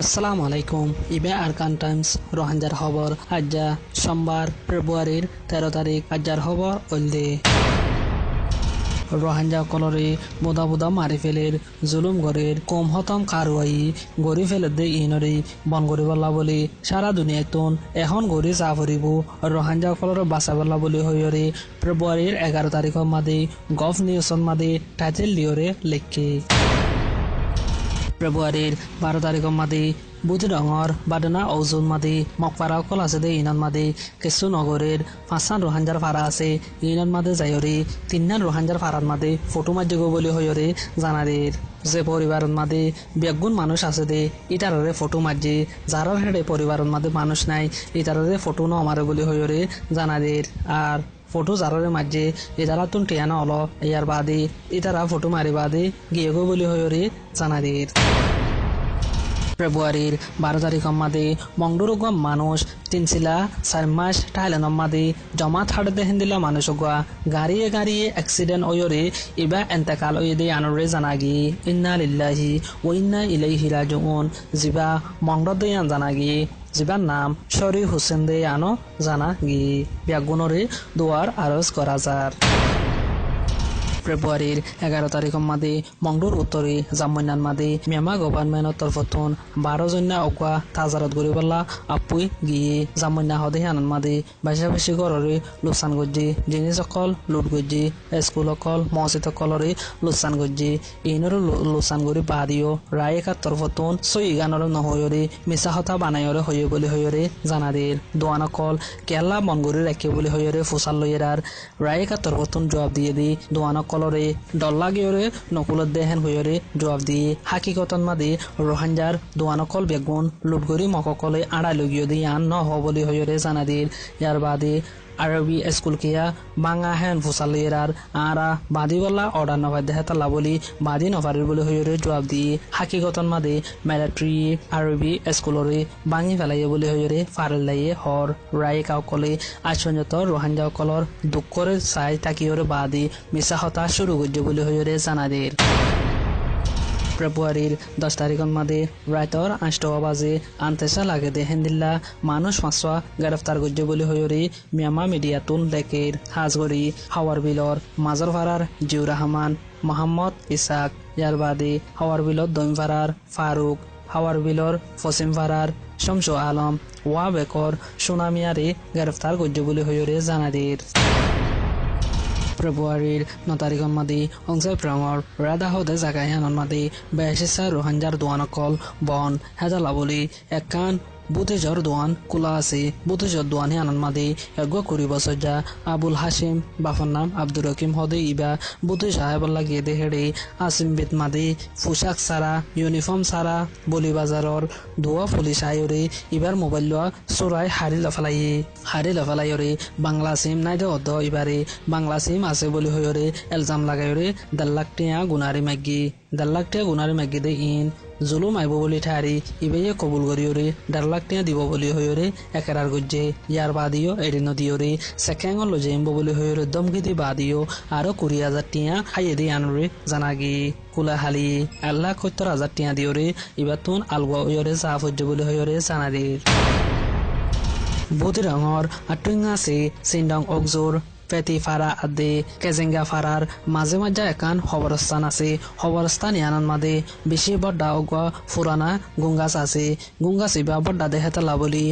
আসসালামু আলাইকুম। ইবে আরকান টাইমস রোহাঞ্জার খবর আজ্জা সোমবার ফেব্রুয়ারির 13 তারিখ আজ্জার খবর ওলদে রোহাঞ্জা কলরে বোদা বোদা মারি ফেলের জুলুম গরের কম হতম কারওয়াই গড়ি ফেলে দে ইনরে বন গড়ি বল্লা বলি সারা দুনিয়ায় তুন এখন গড়ি চা ফুরিব রোহাঞ্জা কলর বাসা বল্লা বলি হইরে ফেব্রুয়ারির 11 তারিখের মাদে গভ নিউজত মাদে টাইটেল দিয়রে লেখকে ফেব্রুয়ারির 12 তারিখের মাদে বুধ রঙর বাদনা ঔজুন মাদে মকপারা কল আছে দে ইনান মাদে কিছু নগরের 5 রোহাঞ্জার ফাড়া আছে ইনান মাদে যাইরে 3 রোহাঞ্জার ফাড়ার মাদে ফটো মাঝে গো বলি হইরে জানারের যে পরিবারের মাদে বেগুন মানুষ আছে দে ইটারে ফটো মাঝে যারার হেডে পরিবারের মাদে মানুষ নাই ইটারে ফটো ন আমারে বলি হইরে জানারের আর ফটো যারারে মাঝে ইতারা তুন টিয়ানো হলো ইয়ার বাদে ইতারা ফটো মারি বাদে গিয়ে গো বলি হইরে জানারের ফেব্রুয়ারির 12 তারিখের মাদে মংডুরুগা মানুষ 3 মাস থাইল্যান্ডের মাদে জমা থাড় দেহেন দিলা মানুষ গাড়িয়ে অ্যাক্সিডেন্ট ওয়রে ইবা এন্তেকাল ওয়েদে আনরে জানাগি ইন্না লিল্লাহি ওয়া ইন্না ইলাইহি রাজিউন জিবা মংড দেয়ান জানাগি জিবার নাম শরী হোসেন দে আনো জানাগি ব্যাগুনরে দুয়ার আরজ করা যার ফেব্রুয়ারির 11 তারিখের মাদে মংডুর উত্তরে জামইনান মাদে মিয়ামা গভর্নমেন্টর তরফতন 12 জন্যা অকা তাজারত গরিবল্লা আপুই গিয়ে জামইনা হদে আনন্দ মাদে বেশি গররে লোকসান গজ্জি জিনিস অকল লুট গজ্জি স্কুল অকল মসজিদ অকলরে লোকসান গজ্জি ইনর লোকসান গরি বাদিও রায়কার তরফতন সই গানর নহয়রে মিছা হতা বানায়রে হয়ে বলে হয়রে জানাদের দোয়ান অকল কেলা মনগরি রাখে বলে হয়রে ফুসাল লইয়েরার রায়কার তরফতন জবাব দিয়ে দি দোয়ান কলরে ডল্লা গিয়রে নকুলত দেহেন হইরে জবাব দিয়ে হাকিকতন মাদে রোহাঞ্জার দোয়ানকল বেগুন লুটগরি মককলে আড়াই লগিয়ে দিয়ে আন ন হবলি হইরে জানা দিয়ে ইয়ার বাদে আরবি স্কুল কিয়া বাঙা হেন ফুসালিয়ার আরা বাদিওয়ালা অর্ডার নভাই দেহাতাল্লা বলি বাদি নভারের বলে হইরে জবাব দিয়ে হাকিকতন মাদে মিলিটারি আরবি স্কুলরে বাঙি ফেলাইয়ে বলে হইরে ফারেলাইয়ে হর রায় কাউকলে আইসঞ্জত রোহাঞ্জা কলর দুঃখরে চাই তাকিয়রে বাদি মিছা হতা শুরু করছে বলে হইরে জানাদের ফেব্রুয়ারির 10 তারিখের মাদে রাইতর 8টা বাজে আন্তেসা লাগে দেহেন দিল্লা মানুষ মাসওয়া গ্রেফতার করছে বলে হইরে মিয়ামা মিডিয়াতুন লেকের হাজগড়ি হাওয়ার বিলর মাজর ফারার জিউর রহমান মোহাম্মদ ইসাক ইয়ার বাদে হাওয়ার বিলর দইমফারার ফারুক হাওয়ার বিলর ফসিম ফারার শামসু আলম ওয়া বেকর সুনামিয়ারে গ্রেফতার করছে বলে হইরে জানাদের ফেব্রুয়ারির 9 তারিখের মাদে অংশে প্রাঙর রাধা হদে জাগায় আনন্দ মাদে বেশিসা রোহাঞ্জার দোয়ানকল বন হেজালা বলি একান বুতেজর দোয়ান কুলা আছে বুতেজর দোয়ানে আনন্দ মাদে এগো 20 বছর যা আবুল হাসিম বাফার নাম আব্দুর রকিম হদে ইবা বুতে সাহেব লাগিয়ে দে হেড়ে আসিম বেত মাদে পোশাক সারা ইউনিফর্ম সারা বলি বাজারর দোয়া পুলিশ আয়রে ইবার মোবাইল লোয়া চোরাই হারি লফালাইরে বাংলা সিম নাই দে অদ ইবারে বাংলা সিম আছে বলি হইরে এলজাম লাগাইরে 1.5 লাখ টিয়া গুনারি মাগি দে ইন জুলুম আইব বলি ঠারি ইবেয়ে কবুল করিওরে 1.5 লাখ টিয়া দিব বলি হইরে একেরার গজ্জে ইয়ার বাদিও এরিন দিওরে সেকেঙ্গল লজেইব বলি হইরে দমগিদি বাদিও আরো 20,000 টিয়া হাইয়ে দি আনরে জানাগি কুলা হালি 1,70,000 টিয়া দিওরে ইবাতুন আলগা হইরে সাফ হজ্জে বলি হইরে জানাদের বুধ রঙর আটুঙ্গা সে সিন্ডং অকজোর পেতি ফারা আদে কেজেঙ্গা ফারার মাঝে মাঝে একান খবরস্থান আছে খবরস্থান ইয়ানান মাদে বেশি বড়া অগা ফুরানা গুঙ্গাস আছে গুঙ্গাস ইবা বড়া দেহেতলা বলি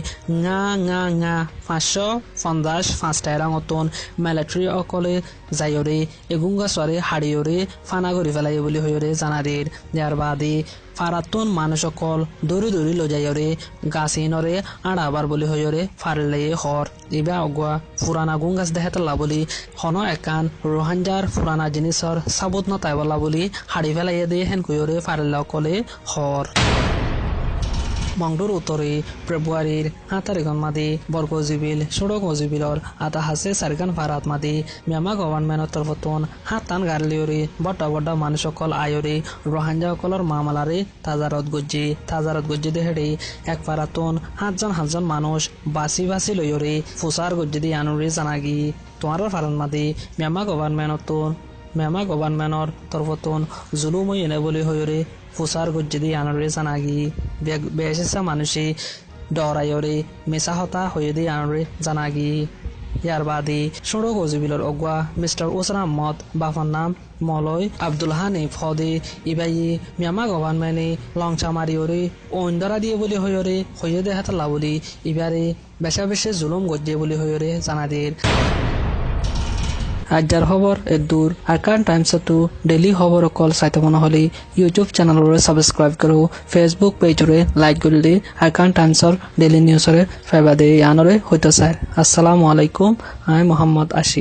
ngা 550 টাকা মতন মিলিটারি অকলে যাইরে এ গুঙ্গাসরে হাড়িয়রে ফানা করি ফেলাই বলি হইরে জানাদের যার বাদে ফারাতুন মানুষ অকল দৌড়ি লজাইরে গাছিনরে আড়াবার বলি হইরে ফারলে হর ইবা অগুয়া ফুরানা গুঙ্গাস দেহেতলা বলি হন একান রোহাঞ্জার ফুরানা জিনিসর সাবুত নতাই বলা বলি হাড়ি ফেলাইয়ে দিয়ে হেন কইরে ফারলে অকলে হর মংডুর উত্তরে ফেব্রুয়ারির 7 তারিখের মাদে বর্গজিবিল সড়ক অজিবিলর আতা হাসে সারগান ফারাত মাদে মিয়ামা গভর্নমেন্টর তরফতন হাতান গারলিওরে বড় মানুষ সকল আয়রে রোহাঞ্জা সকলর মামলারে তাজারত গজ্জি দেহেড়ে এক ফারাতন 7জন মানুষ বাসি লইরে ফুসার গজ্জি দিয়ে আনুরে জানাগি তোমার ফারান মাদে মিয়ামা গভর্নমেন্টর মেমা গভর্নমেন্টর তরফতন জুলুম এনে বলে হয়রে ফুসার গজ্জেদি আনরে জানাগি বেশেষা মানুষে ডরাইরে মেসা হতা হয়ে দি আনরে জানাগি ইয়ার বাদে সড়ক অজিবিলর অগুয়া মিস্টার ওসমান আহমদ বাফার নাম মলয় আব্দুল হানিফ হদে ইবাই মিয়ামা গভর্নমেন্টে লংচা মারিওরে ওন্দরা দিয়ে বলে হয়রে হয়ে দে হাতলা বলি ইবারে বেশা বেশে জুলুম গজ্জে বলে হয়রে জানাদের আজর খবর এদূর আরকান টাইমস টু ডেইলি খবর কল চাইতে মনে হলে ইউটিউব চ্যানেলরে সাবস্ক্রাইব করো ফেসবুক পেজরে লাইক করে দি আরকান টাইমসর ডেইলি নিউজরে ফেবা দে আনরে হইতে চাই আসসালামু আলাইকুম আই মোহাম্মদ আশিক।